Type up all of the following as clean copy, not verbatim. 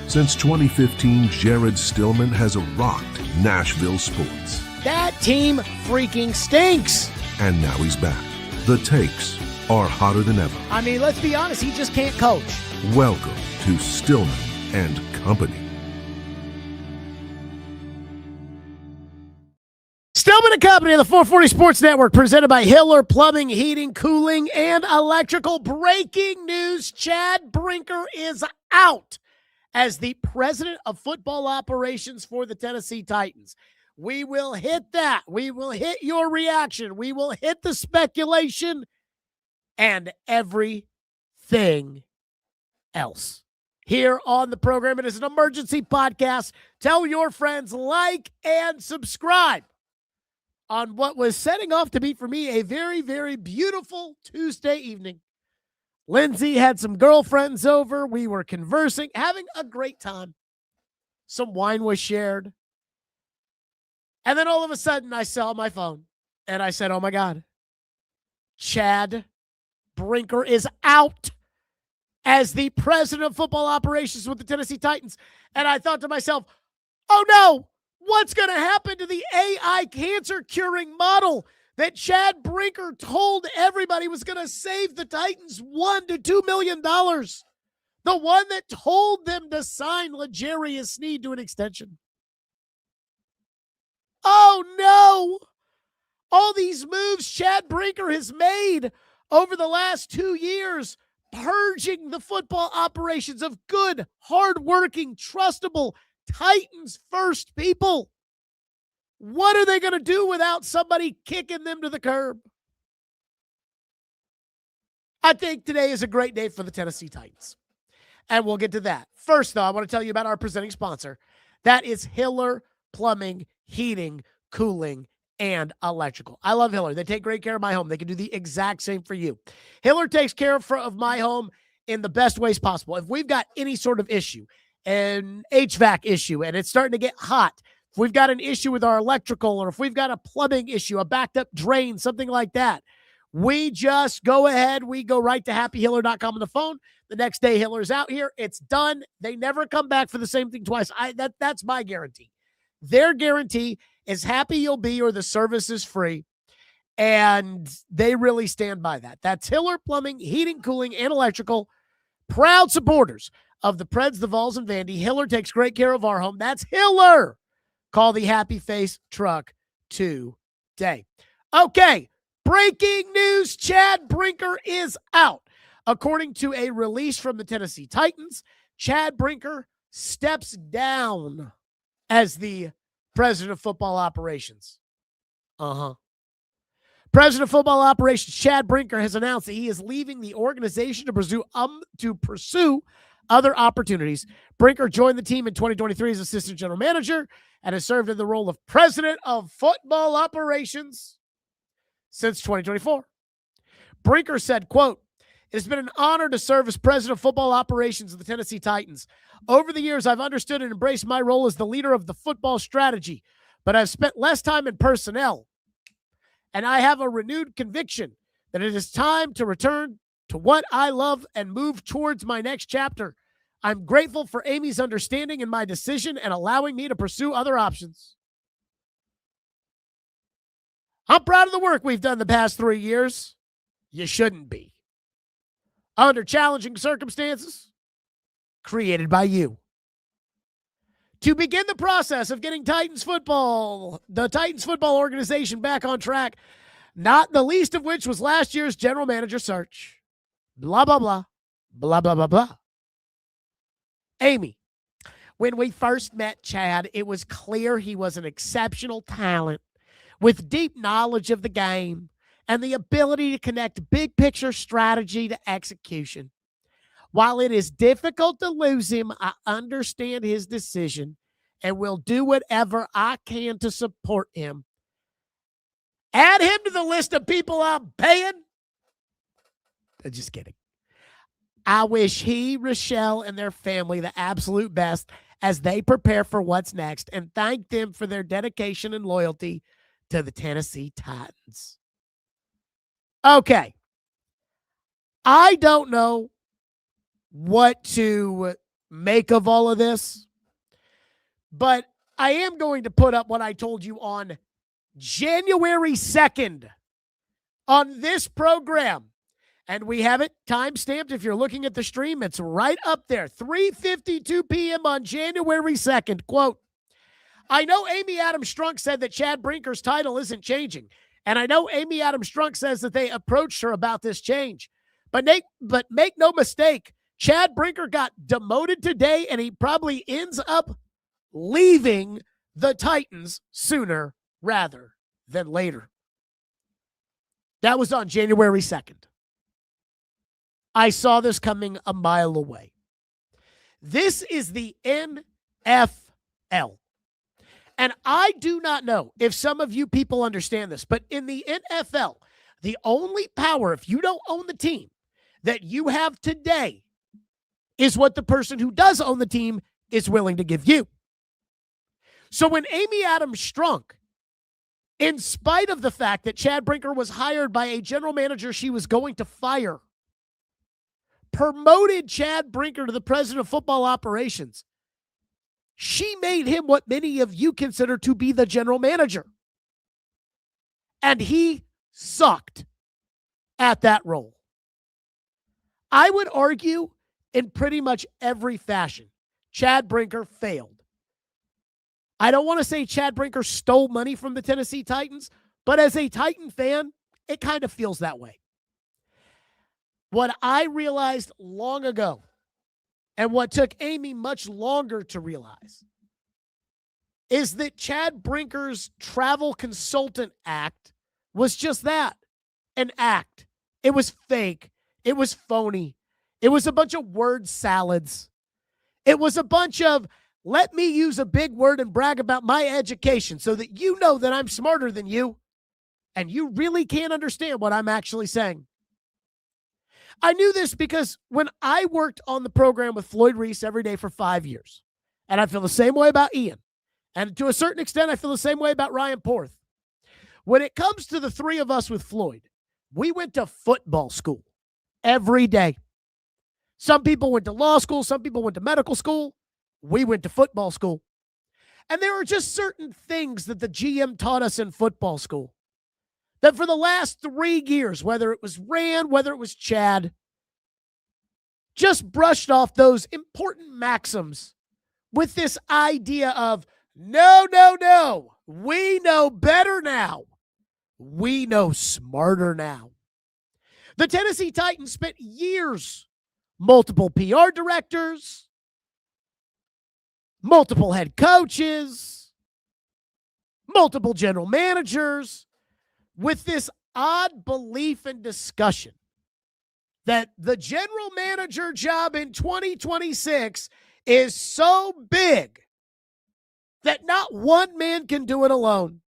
Since 2015, Jared Stillman has rocked Nashville sports. That team freaking stinks. And now he's back. The takes are hotter than ever. I mean, let's be honest, he just can't coach. Welcome to Stillman and Company. Stillman and Company of the 440 Sports Network, presented by Hiller Plumbing, Heating, Cooling, and Electrical. Breaking news, Chad Brinker is out as the president of football operations for the Tennessee Titans. We will hit that. We will hit your reaction. We will hit the speculation and everything else. Here on the program, it is an emergency podcast. Tell your friends, like, and subscribe on what was setting off to be, for me, a very, very beautiful Tuesday evening. Lindsay had some girlfriends over. We were conversing, having a great time. Some wine was shared. And then all of a sudden, I saw my phone, and I said, oh, my God. Chad Brinker is out as the president of football operations with the Tennessee Titans. And I thought to myself, oh, no, what's going to happen to the AI cancer curing model that Chad Brinker told everybody was going to save the Titans $1 to $2 million? The one that told them to sign L'Jarius Sneed to an extension. Oh, no. All these moves Chad Brinker has made over the last 2 years, purging the football operations of good, hardworking, trustable Titans first people. What are they going to do without somebody kicking them to the curb? I think today is a great day for the Tennessee Titans, and we'll get to that. First, though, I want to tell you about our presenting sponsor. That is Hiller Plumbing, Heating, Cooling, and Electrical. I love Hiller. They take great care of my home. They can do the exact same for you. Hiller takes care of my home in the best ways possible. If we've got any sort of issue, an HVAC issue, and it's starting to get hot, if we've got an issue with our electrical, or if we've got a plumbing issue, a backed up drain, something like that, we just go ahead. We go right to happyhiller.com on the phone. The next day, Hiller's out here. It's done. They never come back for the same thing twice. That's my guarantee. Their guarantee is happy you'll be, or the service is free. And they really stand by that. That's Hiller Plumbing, Heating, Cooling, and Electrical. Proud supporters of the Preds, the Vols, and Vandy. Hiller takes great care of our home. That's Hiller. Call the Happy Face truck today. Okay, breaking news. Chad Brinker is out. According to a release from the Tennessee Titans, Chad Brinker steps down as the president of football operations. President of football operations Chad Brinker has announced that he is leaving the organization to pursue other opportunities. Brinker joined the team in 2023 as assistant general manager and has served in the role of president of football operations since 2024. Brinker said, quote, "It has been an honor to serve as president of football operations of the Tennessee Titans. Over the years, I've understood and embraced my role as the leader of the football strategy, but I've spent less time in personnel. And I have a renewed conviction that it is time to return to what I love and move towards my next chapter. I'm grateful for Amy's understanding in my decision and allowing me to pursue other options. I'm proud of the work we've done the past 3 years. You shouldn't be. Under challenging circumstances created by you. To begin the process of getting the Titans football organization back on track, not the least of which was last year's general manager search. Blah, blah, blah, blah, blah, blah, blah. Amy, when we first met Chad, it was clear he was an exceptional talent with deep knowledge of the game and the ability to connect big picture strategy to execution. While it is difficult to lose him, I understand his decision and will do whatever I can to support him. Add him to the list of people I'm paying. Just kidding. I wish he, Rochelle, and their family the absolute best as they prepare for what's next, and thank them for their dedication and loyalty to the Tennessee Titans. Okay. I don't know what to make of all of this. But I am going to put up what I told you on January 2nd on this program. And we have it time-stamped. If you're looking at the stream, it's right up there. 3:52 p.m. on January 2nd. Quote, I know Amy Adams Strunk said that Chad Brinker's title isn't changing. And I know Amy Adams Strunk says that they approached her about this change. But make no mistake, Chad Brinker got demoted today, and he probably ends up leaving the Titans sooner rather than later. That was on January 2nd. I saw this coming a mile away. This is the NFL. And I do not know if some of you people understand this, but in the NFL, the only power, if you don't own the team, that you have today is what the person who does own the team is willing to give you. So when Amy Adams Strunk, in spite of the fact that Chad Brinker was hired by a general manager she was going to fire, promoted Chad Brinker to the president of football operations, she made him what many of you consider to be the general manager. And he sucked at that role. I would argue in pretty much every fashion, Chad Brinker failed. I don't want to say Chad Brinker stole money from the Tennessee Titans, but as a Titan fan, it kind of feels that way. What I realized long ago, and what took Amy much longer to realize, is that Chad Brinker's travel consultant act was just that, an act. It was fake. It was phony. It was a bunch of word salads. It was a bunch of, let me use a big word and brag about my education so that you know that I'm smarter than you, and you really can't understand what I'm actually saying. I knew this because when I worked on the program with Floyd Reese every day for 5 years, and I feel the same way about Ian, and to a certain extent, I feel the same way about Ryan Porth. When it comes to the three of us with Floyd, we went to football school every day. Some people went to law school. Some people went to medical school. We went to football school. And there are just certain things that the GM taught us in football school that for the last 3 years, whether it was Rand, whether it was Chad, just brushed off those important maxims with this idea of, no, no, no, we know better now. We know smarter now. The Tennessee Titans spent years, multiple PR directors, multiple head coaches, multiple general managers, with this odd belief and discussion that the general manager job in 2026 is so big that not one man can do it alone.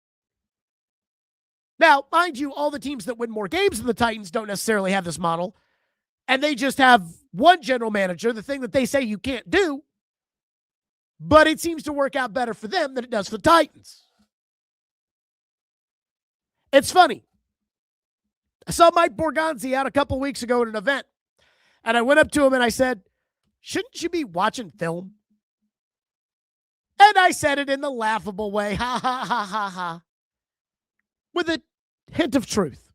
Now, mind you, all the teams that win more games than the Titans don't necessarily have this model, and they just have one general manager, the thing that they say you can't do, but it seems to work out better for them than it does for the Titans. It's funny. I saw Mike Borgonzi out a couple weeks ago at an event, and I went up to him and I said, shouldn't you be watching film? And I said it in the laughable way, ha, ha, ha, ha, ha, with a hint of truth.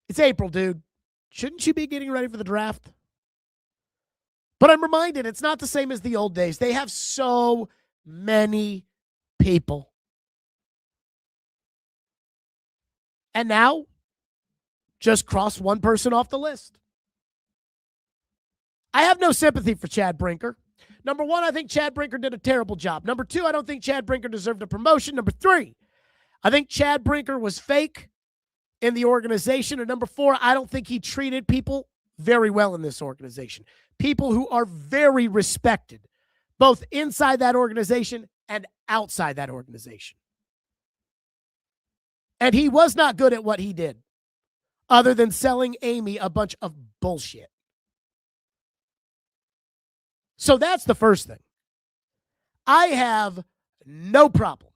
It's April, dude. Shouldn't you be getting ready for the draft? But I'm reminded it's not the same as the old days. They have so many people. And now, just cross one person off the list. I have no sympathy for Chad Brinker. Number one, I think Chad Brinker did a terrible job. Number two, I don't think Chad Brinker deserved a promotion. Number three, I think Chad Brinker was fake in the organization. And number four, I don't think he treated people very well in this organization. People who are very respected, both inside that organization and outside that organization. And he was not good at what he did, other than selling Amy a bunch of bullshit. So that's the first thing. I have no problem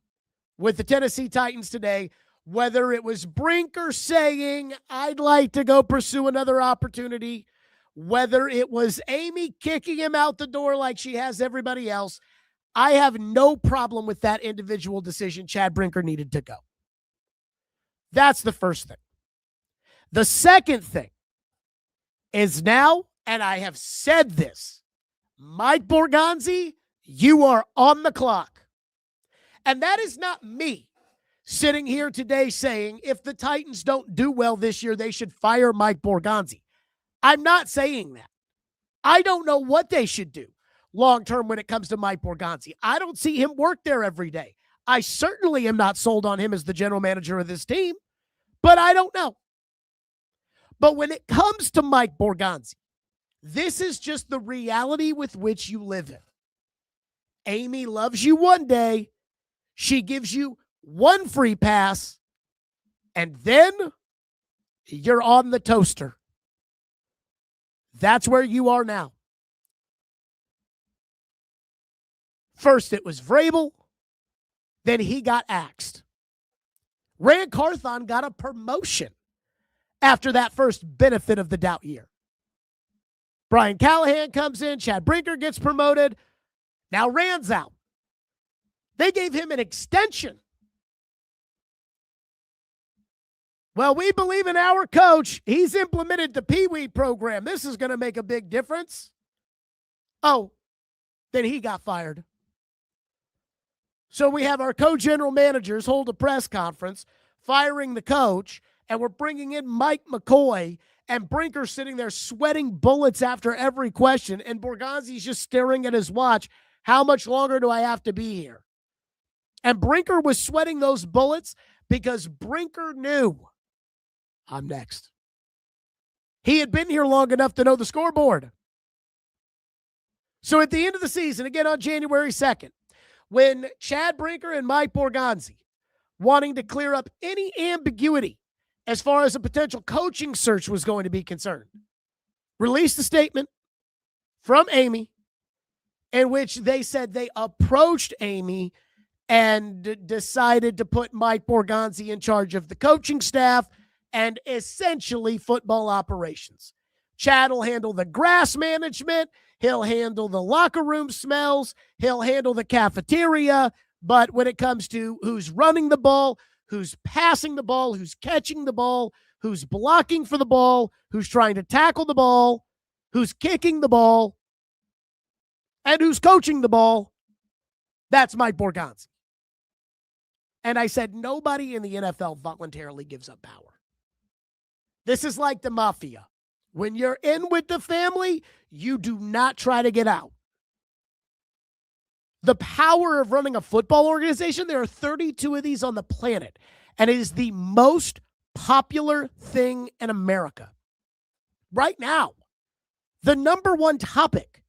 with the Tennessee Titans today, whether it was Brinker saying, I'd like to go pursue another opportunity, whether it was Amy kicking him out the door like she has everybody else, I have no problem with that individual decision. Chad Brinker needed to go. That's the first thing. The second thing is now, and I have said this, Mike Borgonzi, you are on the clock. And that is not me sitting here today saying if the Titans don't do well this year, they should fire Mike Borgonzi. I'm not saying that. I don't know what they should do long-term when it comes to Mike Borgonzi. I don't see him work there every day. I certainly am not sold on him as the general manager of this team, but I don't know. But when it comes to Mike Borgonzi, this is just the reality with which you live in. Amy loves you one day. She gives you one free pass, and then you're on the toaster. That's where you are now. First, it was Vrabel. Then he got axed. Rand Carthon got a promotion after that first benefit of the doubt year. Brian Callahan comes in. Chad Brinker gets promoted. Now Rand's out. They gave him an extension. Well, we believe in our coach. He's implemented the Pee Wee program. This is going to make a big difference. Oh, then he got fired. So we have our co-general managers hold a press conference firing the coach, and we're bringing in Mike McCoy, and Brinker sitting there sweating bullets after every question, and Borgonzi's just staring at his watch. How much longer do I have to be here? And Brinker was sweating those bullets because Brinker knew, I'm next. He had been here long enough to know the scoreboard. So at the end of the season, again on January 2nd, when Chad Brinker and Mike Borgonzi, wanting to clear up any ambiguity as far as a potential coaching search was going to be concerned, released a statement from Amy in which they said they approached Amy and decided to put Mike Borgonzi in charge of the coaching staff and essentially football operations. Chad will handle the grass management. He'll handle the locker room smells. He'll handle the cafeteria. But when it comes to who's running the ball, who's passing the ball, who's catching the ball, who's blocking for the ball, who's trying to tackle the ball, who's kicking the ball, and who's coaching the ball, that's Mike Borgonzi. And I said, nobody in the NFL voluntarily gives up power. This is like the mafia. When you're in with the family, you do not try to get out. The power of running a football organization, there are 32 of these on the planet, and it is the most popular thing in America. Right now, the number one topic,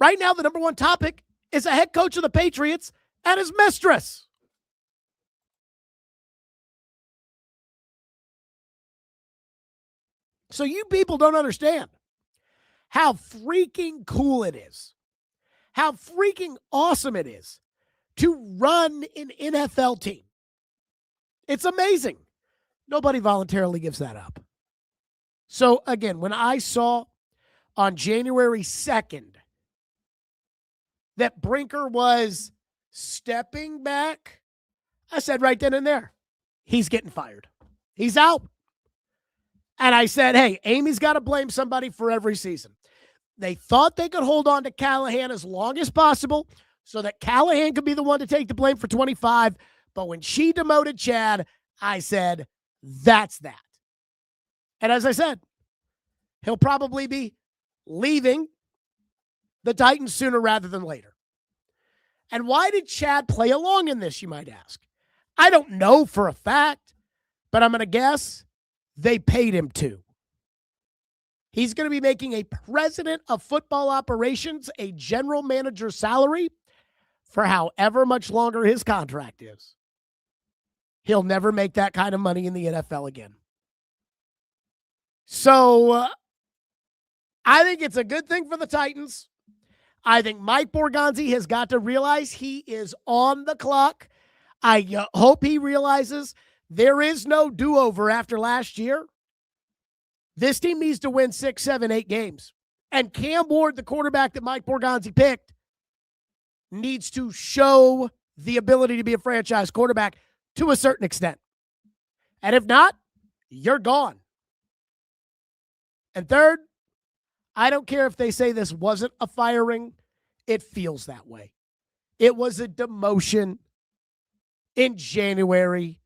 Right now, the number one topic is a head coach of the Patriots and his mistress. So you people don't understand how freaking cool it is, how freaking awesome it is to run an NFL team. It's amazing. Nobody voluntarily gives that up. So again, when I saw on January 2nd that Brinker was stepping back, I said right then and there, he's getting fired. He's out. And I said, hey, Amy's got to blame somebody for every season. They thought they could hold on to Callahan as long as possible so that Callahan could be the one to take the blame for 25. But when she demoted Chad, I said, that's that. And as I said, he'll probably be leaving the Titans sooner rather than later. And why did Chad play along in this, you might ask? I don't know for a fact, but I'm going to guess they paid him to. He's going to be making a president of football operations, a general manager salary for however much longer his contract is. He'll never make that kind of money in the NFL again. So I think it's a good thing for the Titans. I think Mike Borgonzi has got to realize he is on the clock. I hope he realizes there is no do-over after last year. This team needs to win 6, 7, 8 games. And Cam Ward, the quarterback that Mike Borgonzi picked, needs to show the ability to be a franchise quarterback to a certain extent. And if not, you're gone. And third, I don't care if they say this wasn't a firing. It feels that way. It was a demotion in January.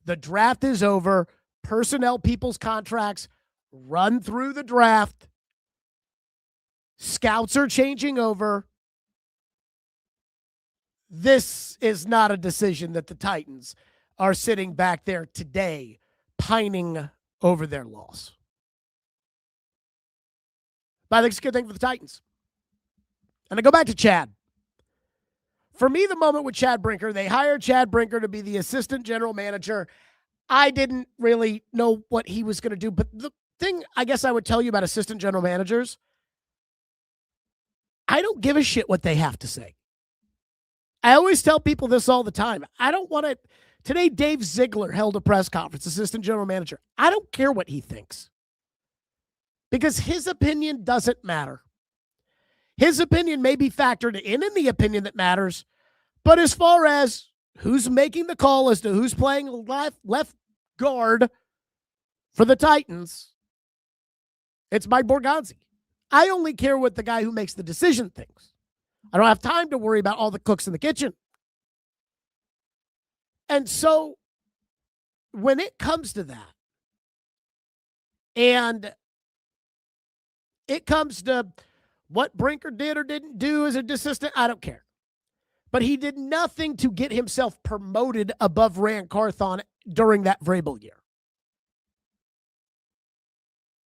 The draft is over. Personnel people's contracts run through the draft. Scouts are changing over. This is not a decision that the Titans are sitting back there today pining over their loss. But I think it's a good thing for the Titans. And I go back to Chad. For me, the moment with Chad Brinker, they hired Chad Brinker to be the assistant general manager. I didn't really know what he was going to do. But the thing I guess I would tell you about assistant general managers, I don't give a shit what they have to say. I always tell people this all the time. I don't want to. Today, Dave Ziegler held a press conference, assistant general manager. I don't care what he thinks because his opinion doesn't matter. His opinion may be factored in the opinion that matters, but as far as who's making the call as to who's playing left guard for the Titans, it's Mike Borgonzi. I only care what the guy who makes the decision thinks. I don't have time to worry about all the cooks in the kitchen. And so when it comes to that, and it comes to what Brinker did or didn't do as an assistant, I don't care. But he did nothing to get himself promoted above Rand Carthon during that Vrabel year.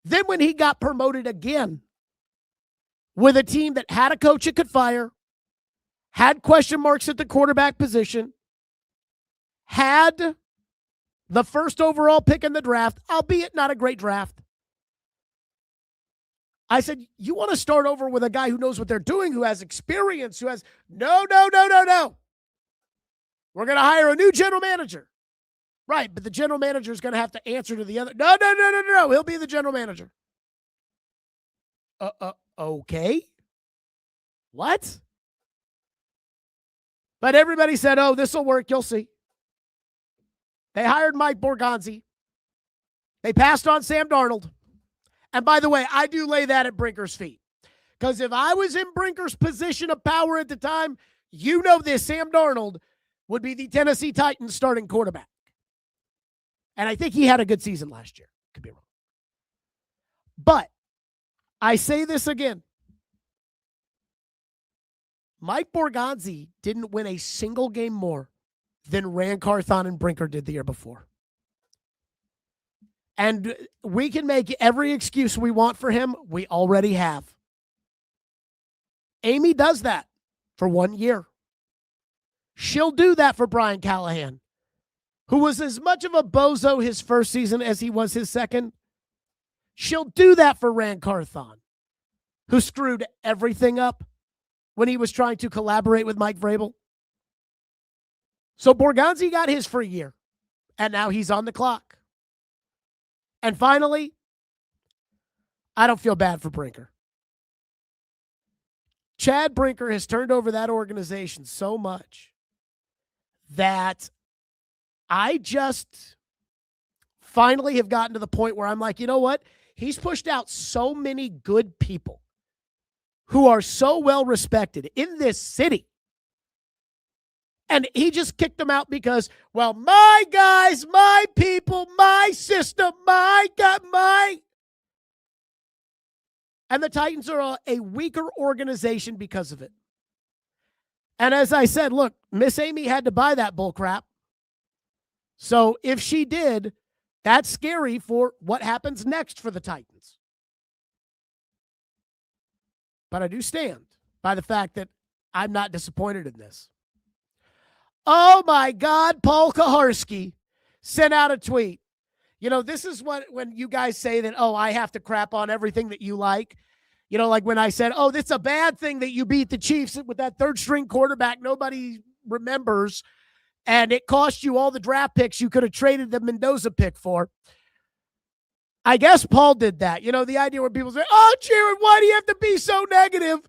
Then when he got promoted again with a team that had a coach it could fire, had question marks at the quarterback position, had the first overall pick in the draft, albeit not a great draft, I said, you want to start over with a guy who knows what they're doing, who has experience, who has, no. We're going to hire a new general manager. Right, but the general manager is going to have to answer to the other. No. He'll be the general manager. Okay. What? But everybody said, oh, this will work. You'll see. They hired Mike Borgonzi. They passed on Sam Darnold. And by the way, I do lay that at Brinker's feet. Because if I was in Brinker's position of power at the time, you know this, Sam Darnold would be the Tennessee Titans starting quarterback. And I think he had a good season last year. Could be wrong. But I say this again. Mike Borgonzi didn't win a single game more than Rand Carthon and Brinker did the year before. And we can make every excuse we want for him. We already have. Amy does that for 1 year. She'll do that for Brian Callahan, who was as much of a bozo his first season as he was his second. She'll do that for Rand Carthon, who screwed everything up when he was trying to collaborate with Mike Vrabel. So Borgonzi got his for a year, and now he's on the clock. And finally, I don't feel bad for Brinker. Chad Brinker has turned over that organization so much that I just finally have gotten to the point where I'm like, you know what? He's pushed out so many good people who are so well respected in this city. And he just kicked them out because, well, my guys, my people, my system, my God, my. And the Titans are a weaker organization because of it. And as I said, look, Miss Amy had to buy that bull crap. So if she did, that's scary for what happens next for the Titans. But I do stand by the fact that I'm not disappointed in this. Oh, my God, Paul Kaharski sent out a tweet. You know, this is when you guys say that, oh, I have to crap on everything that you like. You know, like when I said, oh, it's a bad thing that you beat the Chiefs with that third-string quarterback nobody remembers. and it cost you all the draft picks you could have traded the Mendoza pick for. I guess Paul did that. You know, the idea where people say, oh, Jared, why do you have to be so negative?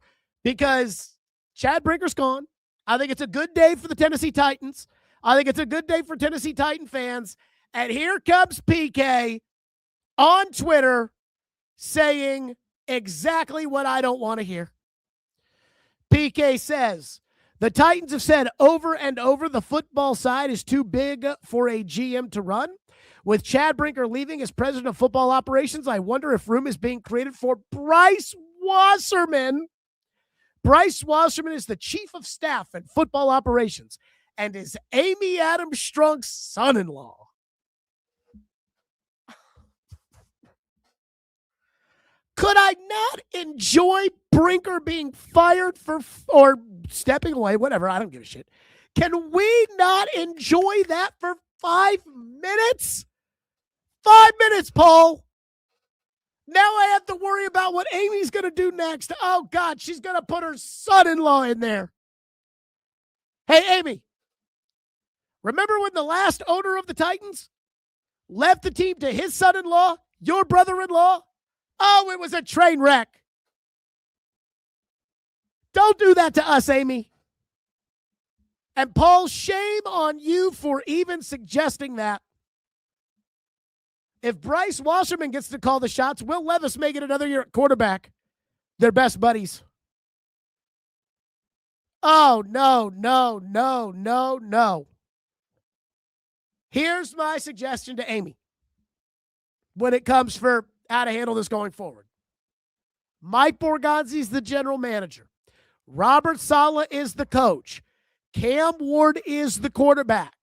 Because Chad Brinker's gone. I think it's a good day for the Tennessee Titans. I think it's a good day for Tennessee Titan fans. And here comes PK on Twitter saying exactly what I don't want to hear. PK says, the Titans have said over and over the football side is too big for a GM to run. With Chad Brinker leaving as president of football operations, I wonder if room is being created for Bryce Wasserman. Bryce Wasserman is the chief of staff at football operations and is Amy Adams Strunk's son-in-law. Could I not enjoy Brinker being fired or stepping away, whatever, I don't give a shit. Can we not enjoy that for 5 minutes? 5 minutes, Paul. Now I have to worry about what Amy's going to do next. Oh, God, she's going to put her son-in-law in there. Hey, Amy, remember when the last owner of the Titans left the team to his son-in-law, your brother-in-law? Oh, it was a train wreck. Don't do that to us, Amy. And Paul, shame on you for even suggesting that. If Bryce Wasserman gets to call the shots, Will Levis may get another year at quarterback. They're best buddies. Oh, no. Here's my suggestion to Amy when it comes for how to handle this going forward. Mike Borgonzi is the general manager. Robert Saleh is the coach. Cam Ward is the quarterback.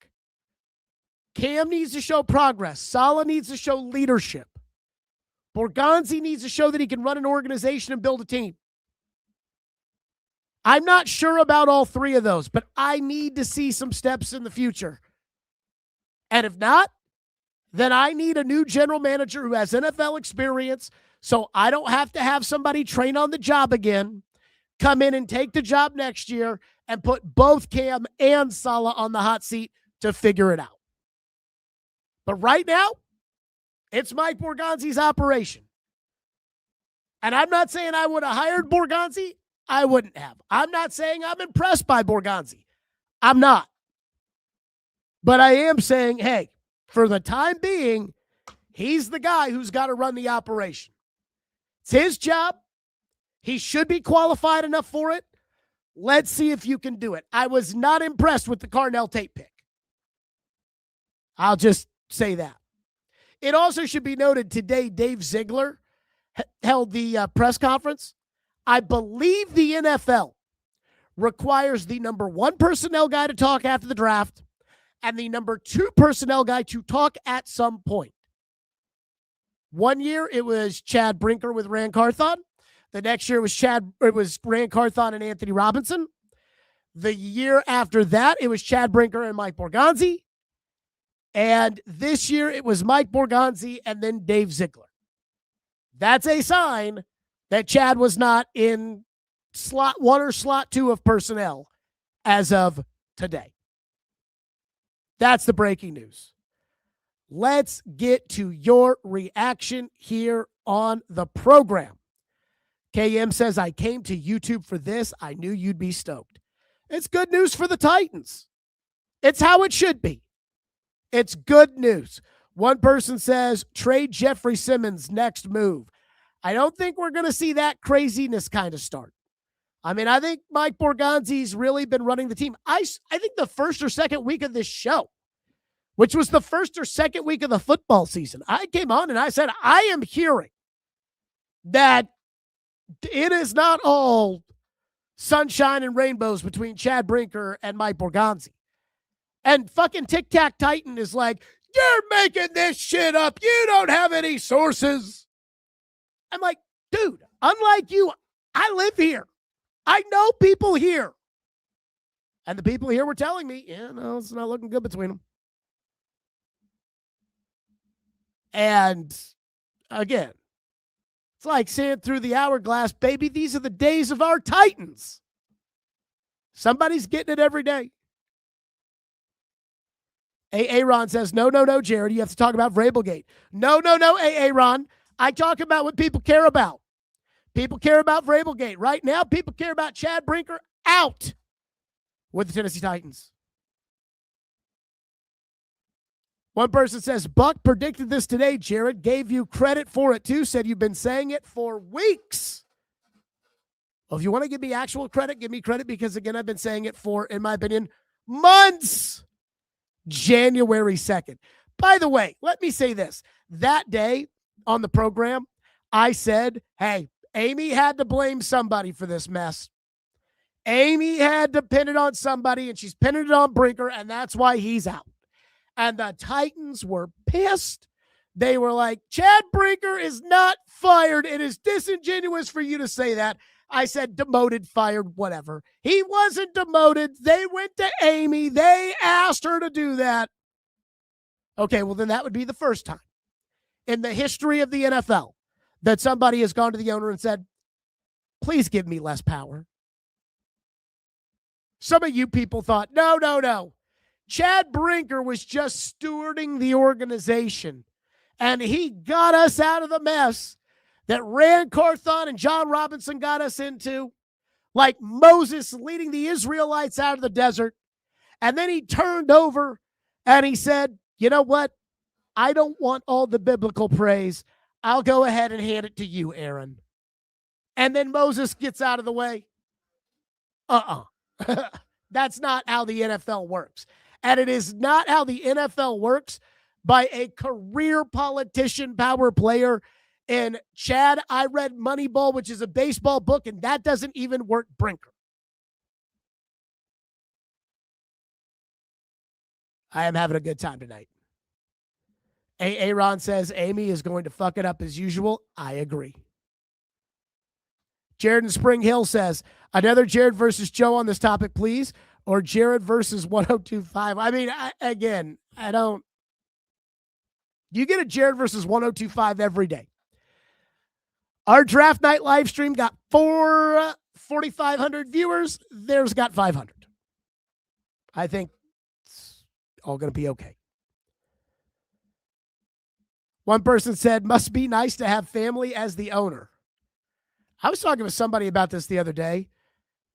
Cam needs to show progress. Saleh needs to show leadership. Borgonzi needs to show that he can run an organization and build a team. I'm not sure about all three of those, but I need to see some steps in the future. And if not, then I need a new general manager who has NFL experience so I don't have to have somebody train on the job again, come in and take the job next year, and put both Cam and Saleh on the hot seat to figure it out. But right now, it's Mike Borgonzi's operation. And I'm not saying I would have hired Borgonzi. I wouldn't have. I'm not saying I'm impressed by Borgonzi. I'm not. But I am saying, hey, for the time being, he's the guy who's got to run the operation. It's his job. He should be qualified enough for it. Let's see if you can do it. I was not impressed with the Carnell Tate pick. I'll just say that. It also should be noted today, Dave Ziegler held the press conference. I believe the NFL requires the number 1 personnel guy to talk after the draft and the number 2 personnel guy to talk at some point. One year it was Chad Brinker with Rand Carthon. The next year it was Rand Carthon and Anthony Robinson. The year after that, it was Chad Brinker and Mike Borgonzi. And this year it was Mike Borgonzi and then Dave Ziegler. That's a sign that Chad was not in slot 1 or slot 2 of personnel as of today. That's the breaking news. Let's get to your reaction here on the program. KM says, I came to YouTube for this. I knew you'd be stoked. It's good news for the Titans. It's how it should be. It's good news. One person says, trade Jeffrey Simmons, next move. I don't think we're going to see that craziness kind of start. I mean, I think Mike Borgonzi's really been running the team. I think the first or second week of this show, which was the first or second week of the football season, I came on and I said, I am hearing that it is not all sunshine and rainbows between Chad Brinker and Mike Borgonzi. And fucking Tic Tac Titan is like, you're making this shit up. You don't have any sources. I'm like, dude, unlike you, I live here. I know people here. And the people here were telling me, yeah, no, it's not looking good between them. And again, it's like saying through the hourglass, baby, these are the days of our Titans. Somebody's getting it every day. Aaron says, no, Jared. You have to talk about Vrabelgate. No, Aaron. I talk about what people care about. People care about Vrabelgate. Right now, people care about Chad Brinker out with the Tennessee Titans. One person says, Buck predicted this today, Jared. Gave you credit for it, too. Said you've been saying it for weeks. Well, if you want to give me actual credit, give me credit because, again, I've been saying it for, in my opinion, months. January 2nd. By the way, let me say this. That day on the program, I said, hey, Amy had to blame somebody for this mess. Amy had to pin it on somebody, and she's pinning it on Brinker, and that's why he's out. And the Titans were pissed. They were like, Chad Brinker is not fired. It is disingenuous for you to say that. I said demoted, fired, whatever. He wasn't demoted. They went to Amy. They asked her to do that. Okay, well, then that would be the first time in the history of the NFL that somebody has gone to the owner and said, please give me less power. Some of you people thought, no. Chad Brinker was just stewarding the organization, and he got us out of the mess that Rand Carthon and John Robinson got us into, like Moses leading the Israelites out of the desert. And then he turned over and he said, you know what? I don't want all the biblical praise. I'll go ahead and hand it to you, Aaron. And then Moses gets out of the way. That's not how the NFL works. And it is not how the NFL works by a career politician, power player. And Chad, I read Moneyball, which is a baseball book, and that doesn't even work Brinker. I am having a good time tonight. Aaron says Amy is going to fuck it up as usual. I agree. Jared in Spring Hill says, another Jared versus Joe on this topic, please. Or Jared versus 1025. I mean, I don't. You get a Jared versus 1025 every day. Our draft night live stream got 4,500 viewers. Theirs got 500. I think it's all going to be okay. One person said, must be nice to have family as the owner. I was talking with somebody about this the other day.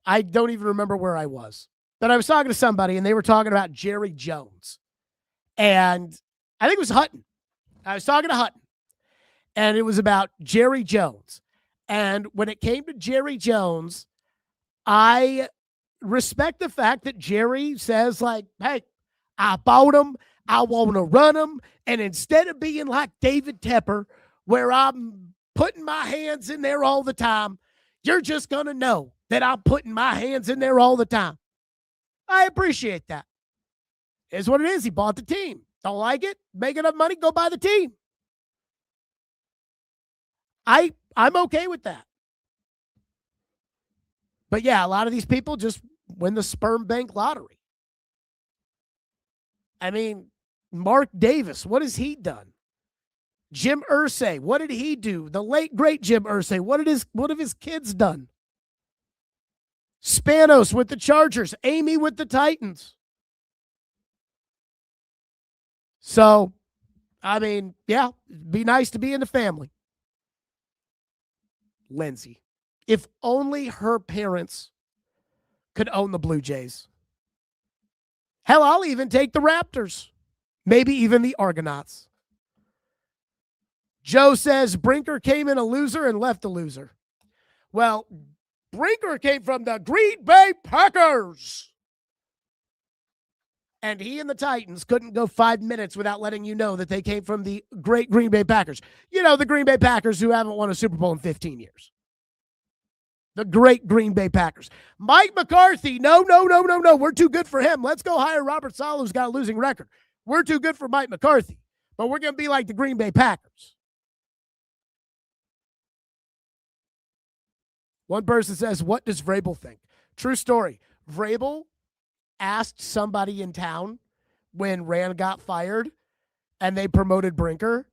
I don't even remember where I was. But I was talking to somebody, and they were talking about Jerry Jones. And I think it was Hutton. I was talking to Hutton. And it was about Jerry Jones. And when it came to Jerry Jones, I respect the fact that Jerry says, like, hey, I bought him. I want to run him. And instead of being like David Tepper, where I'm putting my hands in there all the time, you're just going to know that I'm putting my hands in there all the time. I appreciate that. It's what it is. He bought the team. Don't like it? Make enough money, go buy the team. I'm okay with that. But yeah, a lot of these people just win the sperm bank lottery. I mean, Mark Davis, what has he done? Jim Irsay, what did he do? The late, great Jim Irsay, what have his kids done? Spanos with the Chargers, Amy with the Titans. So, I mean, yeah, it'd be nice to be in the family. Lindsay, if only her parents could own the Blue Jays. Hell, I'll even take the Raptors. Maybe even the Argonauts. Joe says Brinker came in a loser and left a loser. Well, Brinker came from the Green Bay Packers. And he and the Titans couldn't go 5 minutes without letting you know that they came from the great Green Bay Packers. You know, the Green Bay Packers who haven't won a Super Bowl in 15 years. The great Green Bay Packers. Mike McCarthy, no. We're too good for him. Let's go hire Robert Saleh, who's got a losing record. We're too good for Mike McCarthy. But we're going to be like the Green Bay Packers. One person says, what does Vrabel think? True story. Vrabel asked somebody in town when Rand got fired and they promoted Brinker.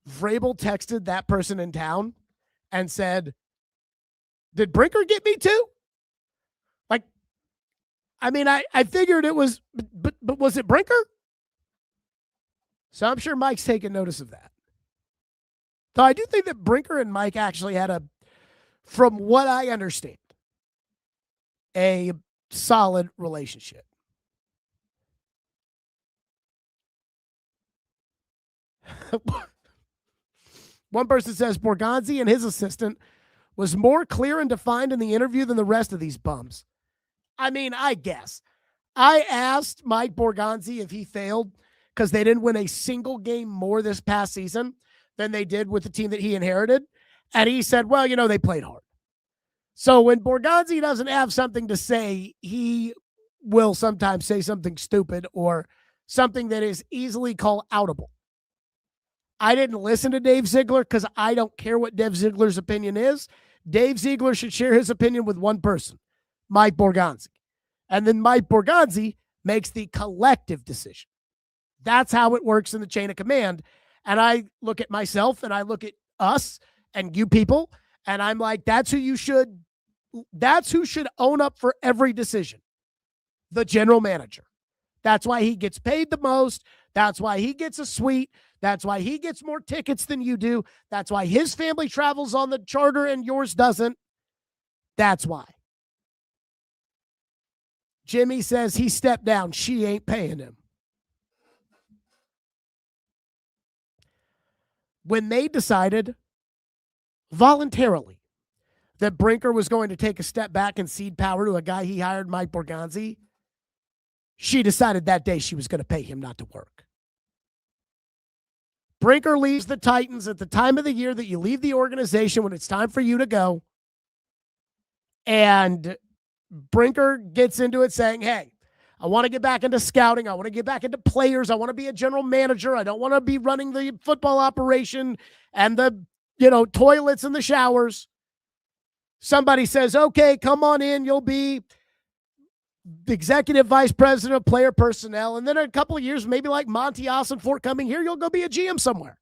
Vrabel texted that person in town and said, did Brinker get me too? Like, I mean, I figured it was, but was it Brinker? So I'm sure Mike's taking notice of that. Though I do think that Brinker and Mike actually had from what I understand, a solid relationship. One person says Borgonzi and his assistant was more clear and defined in the interview than the rest of these bums. I mean, I guess. I asked Mike Borgonzi if he failed because they didn't win a single game more this past season than they did with the team that he inherited. And he said, well, they played hard. So when Borgonzi doesn't have something to say, he will sometimes say something stupid or something that is easily called outable. I didn't listen to Dave Ziegler because I don't care what Dave Ziegler's opinion is. Dave Ziegler should share his opinion with one person, Mike Borgonzi. And then Mike Borgonzi makes the collective decision. That's how it works in the chain of command. And I look at myself and I look at us and you people, and I'm like, that's who should own up for every decision. The general manager. That's why he gets paid the most. That's why he gets a suite. That's why he gets more tickets than you do. That's why his family travels on the charter and yours doesn't. That's why. Jimmy says he stepped down. She ain't paying him. When they decided voluntarily that Brinker was going to take a step back and cede power to a guy he hired, Mike Borgonzi, she decided that day she was going to pay him not to work. Brinker leaves the Titans at the time of the year that you leave the organization when it's time for you to go. And Brinker gets into it saying, hey, I want to get back into scouting. I want to get back into players. I want to be a general manager. I don't want to be running the football operation and the, toilets and the showers. Somebody says, okay, come on in. You'll be executive vice president of player personnel. And then in a couple of years, maybe like Monty Ossenfort coming here, you'll go be a GM somewhere.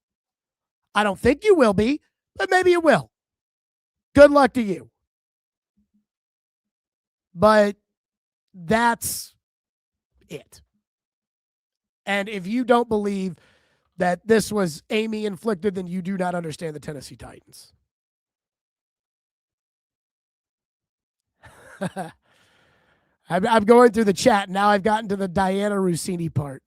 I don't think you will be, but maybe you will. Good luck to you. But that's it. And if you don't believe that this was Amy inflicted, then you do not understand the Tennessee Titans. I'm going through the chat. Now I've gotten to the Diana Rossini part.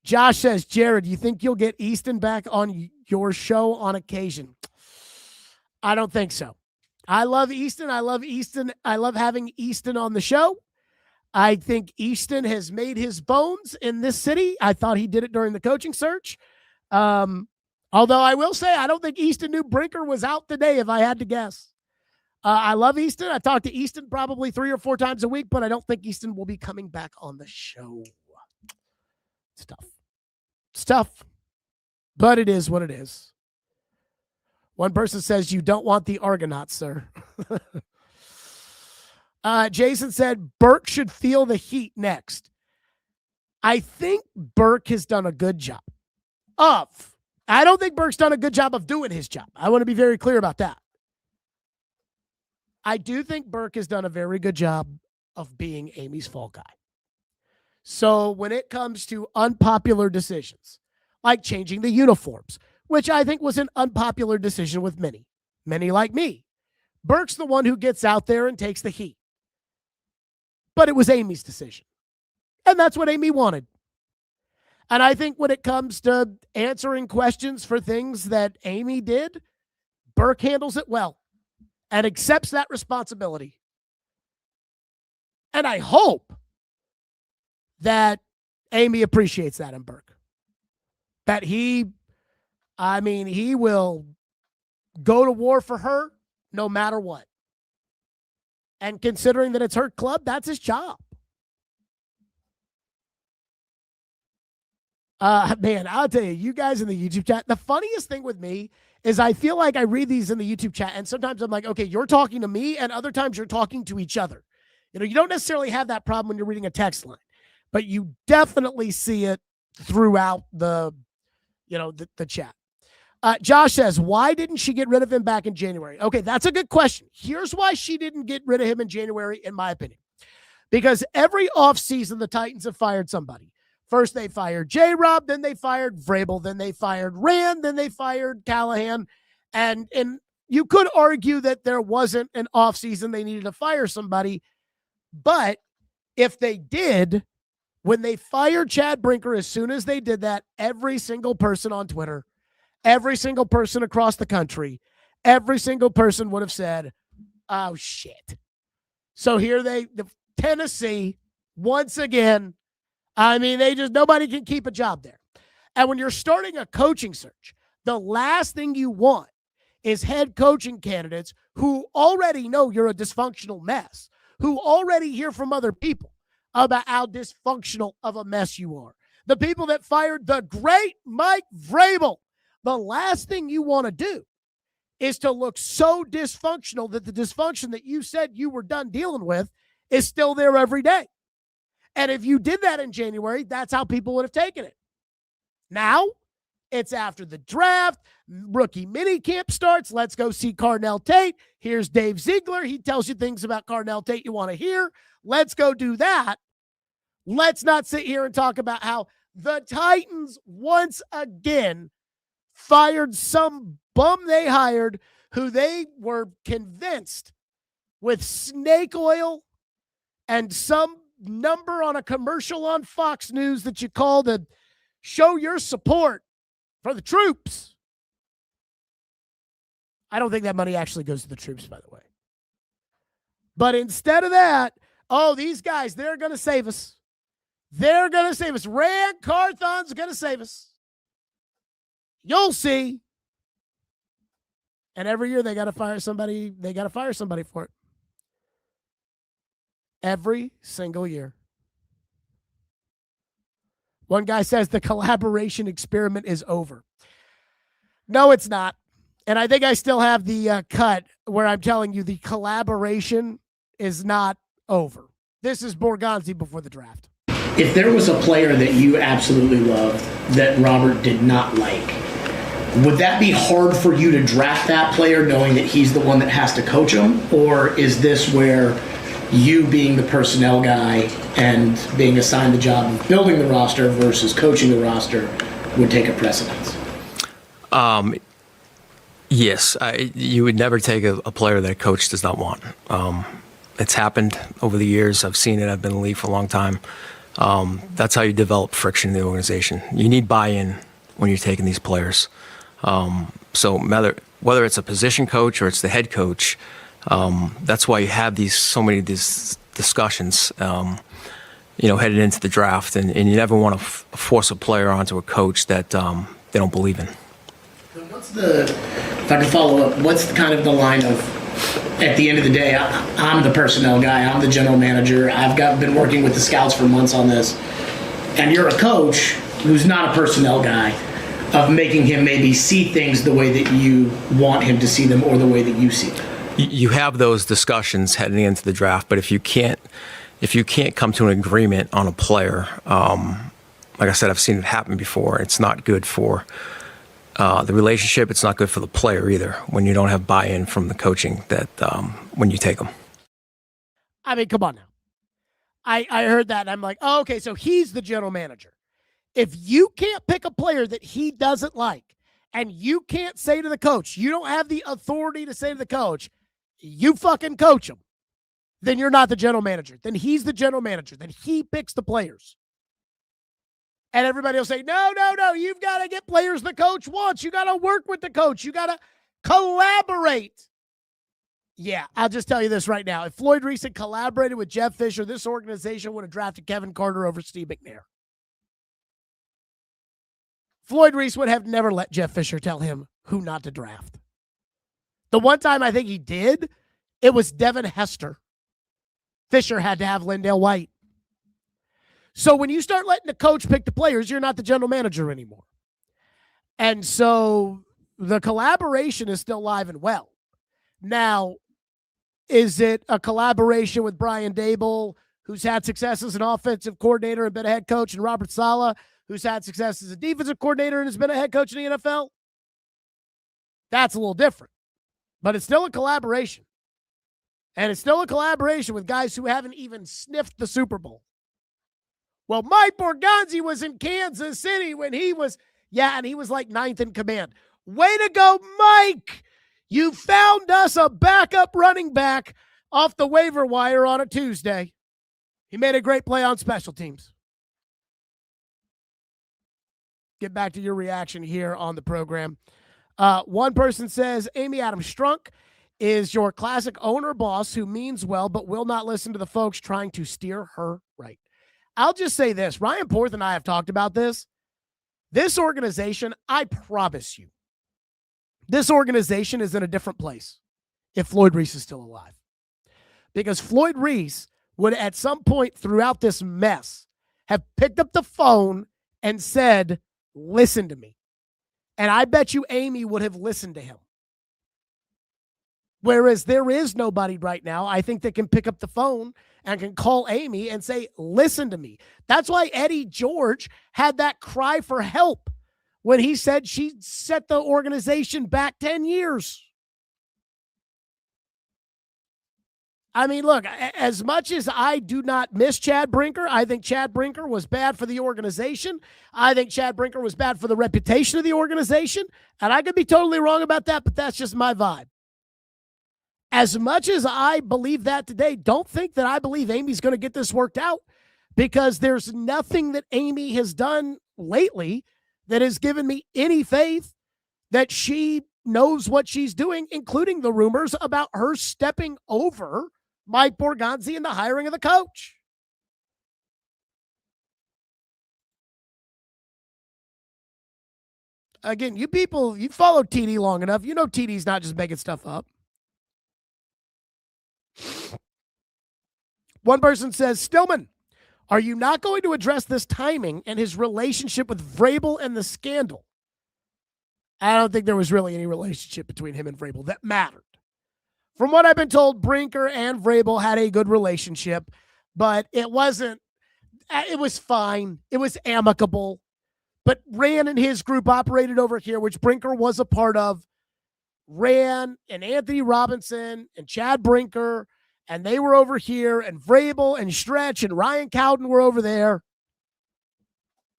Josh says, Jared, you think you'll get Easton back on your show on occasion? I don't think so. I love Easton. I love having Easton on the show. I think Easton has made his bones in this city. I thought he did it during the coaching search. Although I will say, I don't think Easton knew Brinker was out today, if I had to guess. I love Easton. I talk to Easton probably 3 or 4 times a week, but I don't think Easton will be coming back on the show. It's tough. It's tough, but it is what it is. One person says, you don't want the Argonauts, sir. Jason said, Burke should feel the heat next. I think Burke has done a good job I don't think Burke's done a good job of doing his job. I want to be very clear about that. I do think Burke has done a very good job of being Amy's fall guy. So when it comes to unpopular decisions, like changing the uniforms, which I think was an unpopular decision with many like me, Burke's the one who gets out there and takes the heat. But it was Amy's decision. And that's what Amy wanted. And I think when it comes to answering questions for things that Amy did, Burke handles it well and accepts that responsibility. And I hope that Amy appreciates that in Burke. That he will go to war for her no matter what. And considering that it's her club, that's his job. Man, I'll tell you, you guys in the YouTube chat, the funniest thing with me is I feel like I read these in the YouTube chat, and sometimes I'm like, okay, you're talking to me, and other times you're talking to each other. You don't necessarily have that problem when you're reading a text line, but you definitely see it throughout the chat. Josh says, why didn't she get rid of him back in January? Okay, that's a good question. Here's why she didn't get rid of him in January, in my opinion. Because every offseason, the Titans have fired somebody. First they fired J-Rob, then they fired Vrabel, then they fired Rand, then they fired Callahan. And you could argue that there wasn't an offseason they needed to fire somebody. But if they did, when they fired Chad Brinker, as soon as they did that, every single person on Twitter, every single person across the country, every single person would have said, oh, shit. So here Tennessee, once again, nobody can keep a job there. And when you're starting a coaching search, the last thing you want is head coaching candidates who already know you're a dysfunctional mess, who already hear from other people about how dysfunctional of a mess you are. The people that fired the great Mike Vrabel, the last thing you want to do is to look so dysfunctional that the dysfunction that you said you were done dealing with is still there every day. And if you did that in January, that's how people would have taken it. Now, it's after the draft. Rookie minicamp starts. Let's go see Carnell Tate. Here's Dave Ziegler. He tells you things about Carnell Tate you want to hear. Let's go do that. Let's not sit here and talk about how the Titans once again fired some bum they hired who they were convinced with snake oil and some number on a commercial on Fox News that you call to show your support for the troops. I don't think that money actually goes to the troops, by the way. But instead of that, these guys, they're going to save us. They're going to save us. Rand Carthon's going to save us. You'll see. And every year they got to fire somebody. They got to fire somebody for it. Every single year. One guy says the collaboration experiment is over. No, it's not. And I think I still have the cut where I'm telling you the collaboration is not over. This is Borgonzi before the draft. If there was a player that you absolutely loved that Robert did not like, would that be hard for you to draft that player knowing that he's the one that has to coach him? Or is this where you being the personnel guy and being assigned the job of building the roster versus coaching the roster would take a precedence? Yes, you would never take a player that a coach does not want. It's happened over the years. I've seen it. I've been in the league for a long time. That's how you develop friction in the organization. You need buy-in when you're taking these players. So whether it's a position coach or it's the head coach, that's why you have so many of these discussions, headed into the draft, and you never want to force a player onto a coach that they don't believe in. If I can follow up, what's the line of, at the end of the day, I'm the personnel guy, I'm the general manager, I've been working with the scouts for months on this, and you're a coach who's not a personnel guy, of making him maybe see things the way that you want him to see them or the way that you see them? You have those discussions heading into the draft, but if you can't come to an agreement on a player, like I said, I've seen it happen before. It's not good for the relationship. It's not good for the player either when you don't have buy-in from the coaching that when you take them. I mean, come on now. I heard that and I'm like, oh, okay, so he's the general manager. If you can't pick a player that he doesn't like and you can't say to the coach, you don't have the authority to say to the coach, you fucking coach him, then you're not the general manager. Then he's the general manager. Then he picks the players. And everybody will say, no, you've got to get players the coach wants. You got to work with the coach. You got to collaborate. Yeah, I'll just tell you this right now. If Floyd Reese had collaborated with Jeff Fisher, this organization would have drafted Kevin Carter over Steve McNair. Floyd Reese would have never let Jeff Fisher tell him who not to draft. The one time I think he did, it was Devin Hester. Fisher had to have Lindale White. So when you start letting the coach pick the players, you're not the general manager anymore. And so the collaboration is still alive and well. Now, is it a collaboration with Brian Dable, who's had success as an offensive coordinator and been a head coach, and Robert Saleh, who's had success as a defensive coordinator and has been a head coach in the NFL? That's a little different. But it's still a collaboration. And it's still a collaboration with guys who haven't even sniffed the Super Bowl. Well, Mike Borgonzi was in Kansas City when he was, and he was like 9th in command. Way to go, Mike. You found us a backup running back off the waiver wire on a Tuesday. He made a great play on special teams. Get back to your reaction here on the program. One person says, Amy Adams Strunk is your classic owner boss who means well but will not listen to the folks trying to steer her right. I'll just say this. Ryan Porth and I have talked about this. This organization, I promise you, this organization is in a different place if Floyd Reese is still alive. Because Floyd Reese would at some point throughout this mess have picked up the phone and said, listen to me. And I bet you Amy would have listened to him. Whereas there is nobody right now, I think, that can pick up the phone and can call Amy and say, listen to me. That's why Eddie George had that cry for help when he said she set the organization back 10 years. I mean, look, as much as I do not miss Chad Brinker, I think Chad Brinker was bad for the organization. I think Chad Brinker was bad for the reputation of the organization. And I could be totally wrong about that, but that's just my vibe. As much as I believe that today, don't think that I believe Amy's going to get this worked out, because there's nothing that Amy has done lately that has given me any faith that she knows what she's doing, including the rumors about her stepping over Mike Borgonzi and the hiring of the coach. Again, you people, you follow TD long enough. You know TD's not just making stuff up. One person says, Stillman, are you not going to address this timing and his relationship with Vrabel and the scandal? I don't think there was really any relationship between him and Vrabel that mattered. From what I've been told, Brinker and Vrabel had a good relationship, but it was fine. It was amicable. But Rand and his group operated over here, which Brinker was a part of. Rand and Anthony Robinson and Chad Brinker, and they were over here, and Vrabel and Stretch and Ryan Cowden were over there.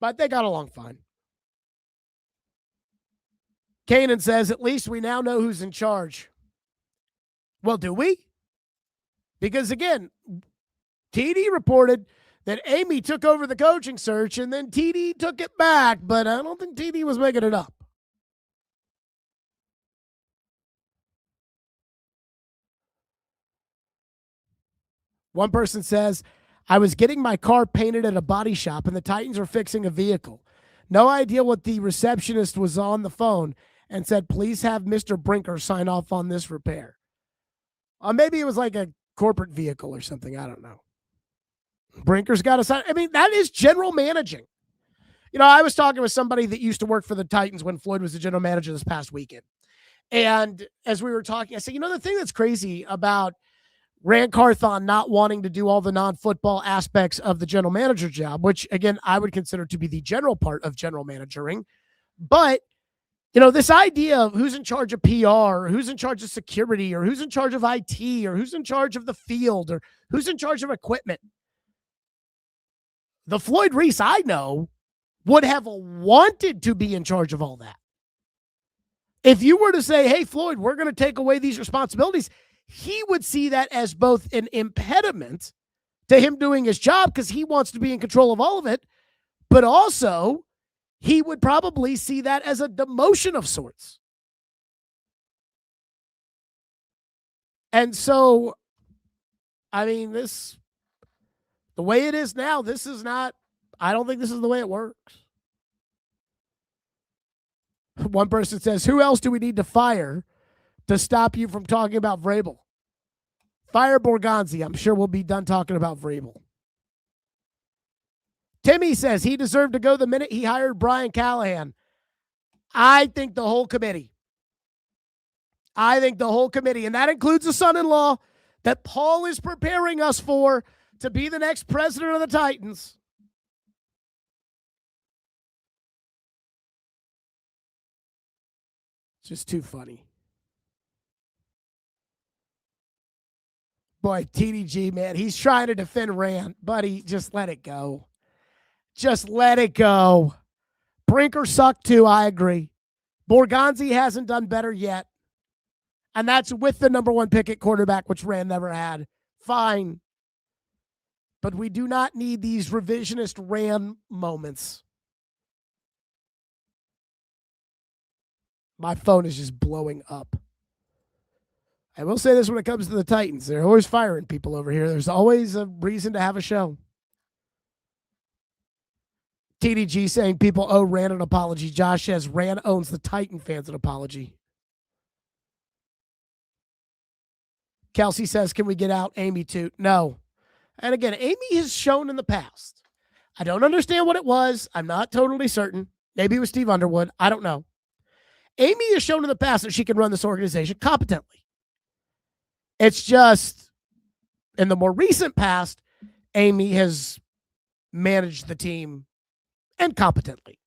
But they got along fine. Kanan says, at least we now know who's in charge. Well, do we? Because, again, TD reported that Amy took over the coaching search, and then TD took it back, but I don't think TD was making it up. One person says, I was getting my car painted at a body shop, and the Titans were fixing a vehicle. No idea what the receptionist was on the phone and said, please have Mr. Brinker sign off on this repair. Maybe it was like a corporate vehicle or something. I don't know. Brinker's got to sign. I mean, that is general managing. You know, I was talking with somebody that used to work for the Titans when Floyd was the general manager this past weekend. And as we were talking, I said, you know, the thing that's crazy about Rand Carthon not wanting to do all the non-football aspects of the general manager job, which, again, I would consider to be the general part of general managering. But, you know, this idea of who's in charge of PR, or who's in charge of security, or who's in charge of IT, or who's in charge of the field, or who's in charge of equipment. The Floyd Reese I know would have wanted to be in charge of all that. If you were to say, hey, Floyd, we're going to take away these responsibilities, he would see that as both an impediment to him doing his job because he wants to be in control of all of it, but also he would probably see that as a demotion of sorts. And so, I mean, the way it is now, this is not, I don't think this is the way it works. One person says, who else do we need to fire to stop you from talking about Vrabel? Fire Borgonzi. I'm sure we'll be done talking about Vrabel. Timmy says he deserved to go the minute he hired Brian Callahan. I think the whole committee. And that includes the son-in-law that Paul is preparing us for to be the next president of the Titans. It's just too funny. Boy, TDG, man, he's trying to defend Rand, buddy, just let it go. Just let it go. Brinker sucked too, I agree. Borgonzi hasn't done better yet. And that's with the number one pick at quarterback, which Rand never had. Fine. But we do not need these revisionist Rand moments. My phone is just blowing up. I will say this when it comes to the Titans. They're always firing people over here. There's always a reason to have a show. TDG saying people owe Rand an apology. Josh says Rand owns the Titan fans an apology. Kelsey says, can we get out Amy too? No. And again, Amy has shown in the past. I don't understand what it was. I'm not totally certain. Maybe it was Steve Underwood. I don't know. Amy has shown in the past that she can run this organization competently. It's just, in the more recent past, Amy has managed the team incompetently.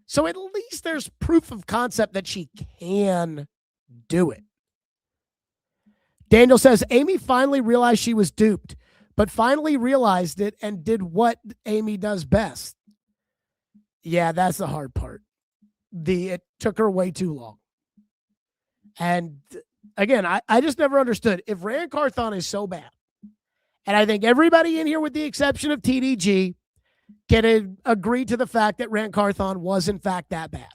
So at least there's proof of concept that she can do it. Daniel says, Amy finally realized she was duped, but finally realized it and did what Amy does best. Yeah, that's the hard part. It took her way too long. And again, I just never understood. If Rand Carthon is so bad, and I think everybody in here with the exception of TDG can agree to the fact that Rand Carthon was in fact that bad.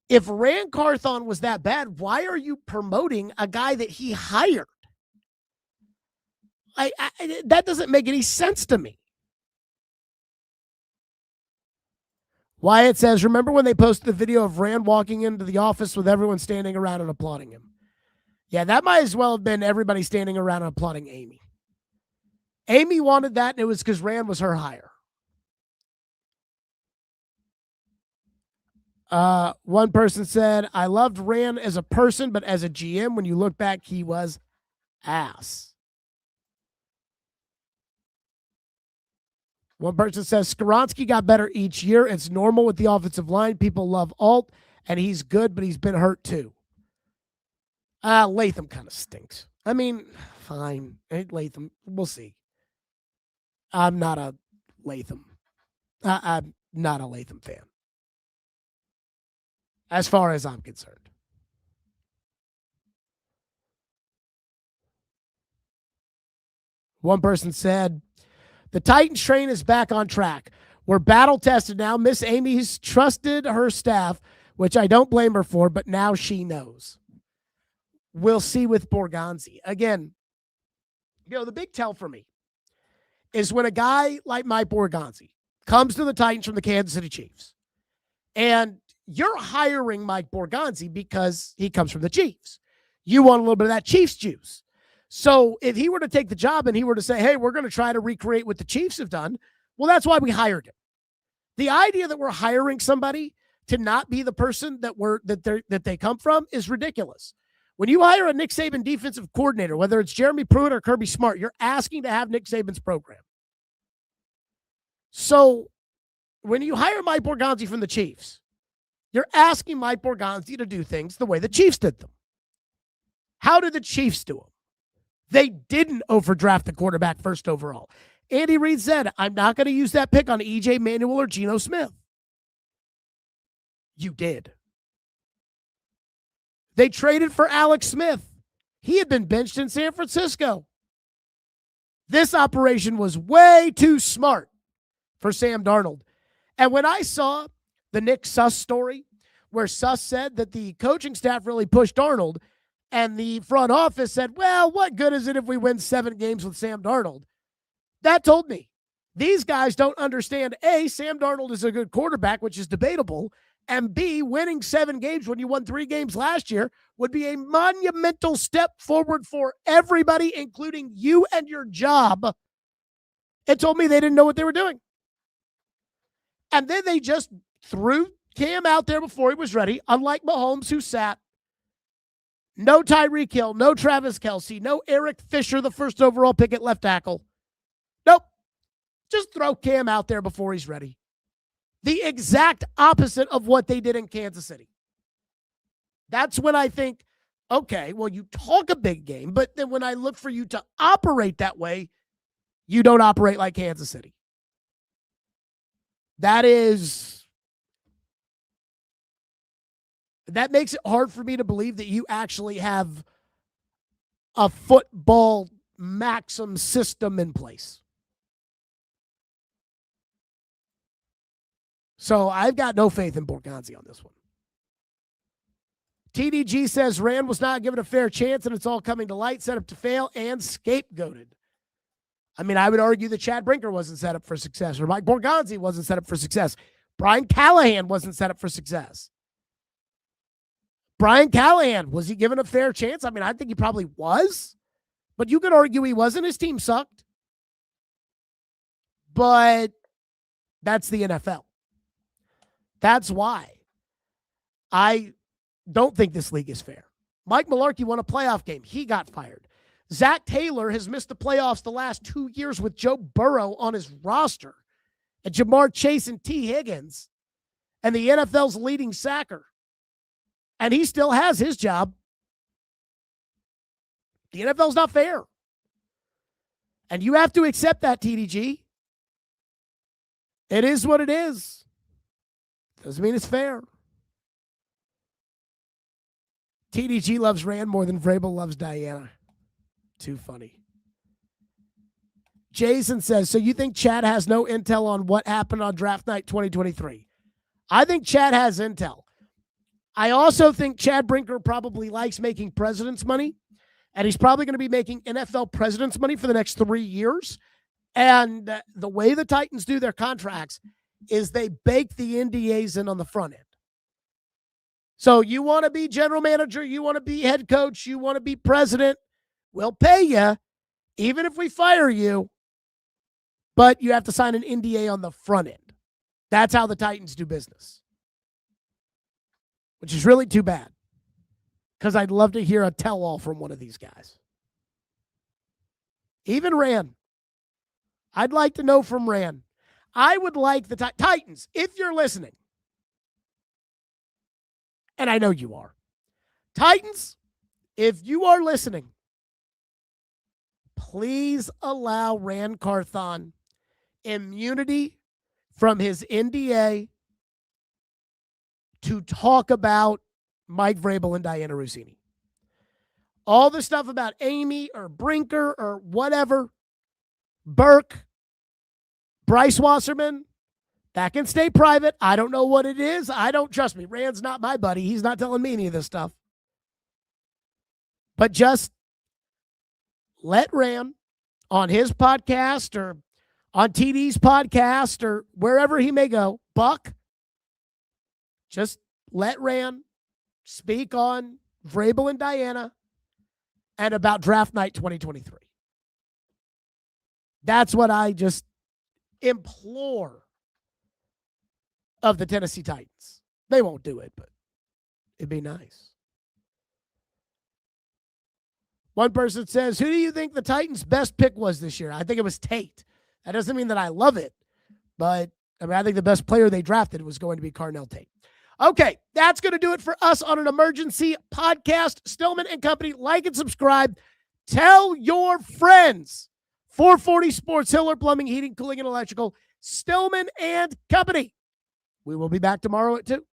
If Rand Carthon was that bad, why are you promoting a guy that he hired? That doesn't make any sense to me. Wyatt says, remember when they posted the video of Rand walking into the office with everyone standing around and applauding him? Yeah, that might as well have been everybody standing around and applauding Amy. Amy wanted that, and it was because Rand was her hire. One person said, I loved Rand as a person, but as a GM, when you look back, he was ass. One person says, Skaronski got better each year. It's normal with the offensive line. People love Alt, and he's good, but he's been hurt too. Latham kind of stinks. I mean, fine. Latham, we'll see. I'm not a Latham. I'm not a Latham fan, as far as I'm concerned. One person said, the Titans train is back on track. We're battle tested now. Miss Amy's trusted her staff, which I don't blame her for, but now she knows. We'll see with Borgonzi. Again, the big tell for me is when a guy like Mike Borgonzi comes to the Titans from the Kansas City Chiefs, and you're hiring Mike Borgonzi because he comes from the Chiefs. You want a little bit of that Chiefs juice. So if he were to take the job and he were to say, hey, we're going to try to recreate what the Chiefs have done, well, that's why we hired him. The idea that we're hiring somebody to not be the person that they come from is ridiculous. When you hire a Nick Saban defensive coordinator, whether it's Jeremy Pruitt or Kirby Smart, you're asking to have Nick Saban's program. So when you hire Mike Borgonzi from the Chiefs, you're asking Mike Borgonzi to do things the way the Chiefs did them. How did the Chiefs do them? They didn't overdraft the quarterback first overall. Andy Reid said, I'm not going to use that pick on E.J. Manuel or Geno Smith. You did. They traded for Alex Smith. He had been benched in San Francisco. This operation was way too smart for Sam Darnold. And when I saw the Nick Suss story, where Suss said that the coaching staff really pushed Darnold, and the front office said, well, what good is it if we win 7 games with Sam Darnold? That told me these guys don't understand, A, Sam Darnold is a good quarterback, which is debatable, and B, winning 7 games when you won 3 games last year would be a monumental step forward for everybody, including you and your job. It told me they didn't know what they were doing. And then they just threw Cam out there before he was ready, unlike Mahomes, who sat. No Tyreek Hill, no Travis Kelce, no Eric Fisher, the first overall pick at left tackle. Nope. Just throw Cam out there before he's ready. The exact opposite of what they did in Kansas City. That's when I think, okay, well, you talk a big game, but then when I look for you to operate that way, you don't operate like Kansas City. That makes it hard for me to believe that you actually have a football maxim system in place. So I've got no faith in Borgonzi on this one. TDG says Rand was not given a fair chance and it's all coming to light, set up to fail, and scapegoated. I mean, I would argue that Chad Brinker wasn't set up for success, or Mike Borgonzi wasn't set up for success. Brian Callahan wasn't set up for success. Brian Callahan, was he given a fair chance? I mean, I think he probably was, but you could argue he wasn't. His team sucked. But that's the NFL. That's why I don't think this league is fair. Mike Mularkey won a playoff game. He got fired. Zach Taylor has missed the playoffs the last 2 years with Joe Burrow on his roster, and Jamar Chase and T. Higgins, and the NFL's leading sacker. And he still has his job. The NFL's not fair. And you have to accept that, TDG. It is what it is. Doesn't mean it's fair. TDG loves Rand more than Vrabel loves Diana. Too funny. Jason says, so you think Chad has no intel on what happened on draft night 2023? I think Chad has intel. I also think Chad Brinker probably likes making president's money, and he's probably going to be making NFL president's money for the next 3 years. And the way the Titans do their contracts is they bake the NDAs in on the front end. So you want to be general manager, you want to be head coach, you want to be president, we'll pay you, even if we fire you, but you have to sign an NDA on the front end. That's how the Titans do business, which is really too bad, because I'd love to hear a tell-all from one of these guys. Even Rand. I'd like to know from Rand. I would like the Titans, if you're listening, and I know you are. Titans, if you are listening, please allow Rand Carthon immunity from his NDA to talk about Mike Vrabel and Diana Rossini. All the stuff about Amy or Brinker or whatever, Burke, Bryce Wasserman, that can stay private. I don't know what it is. I don't trust me. Rand's not my buddy. He's not telling me any of this stuff. But just let Rand on his podcast or on TD's podcast or wherever he may go, Buck, just let Rand speak on Vrabel and Diana and about draft night 2023. That's what I just implore of the Tennessee Titans. They won't do it, but it'd be nice. One person says, who do you think the Titans' best pick was this year? I think it was Tate. That doesn't mean that I love it, but I think the best player they drafted was going to be Carnell Tate. Okay, that's going to do it for us on an emergency podcast. Stillman and Company, like and subscribe. Tell your friends. 440 Sports, Hiller Plumbing, Heating, Cooling, and Electrical. Stillman and Company. We will be back tomorrow at 2.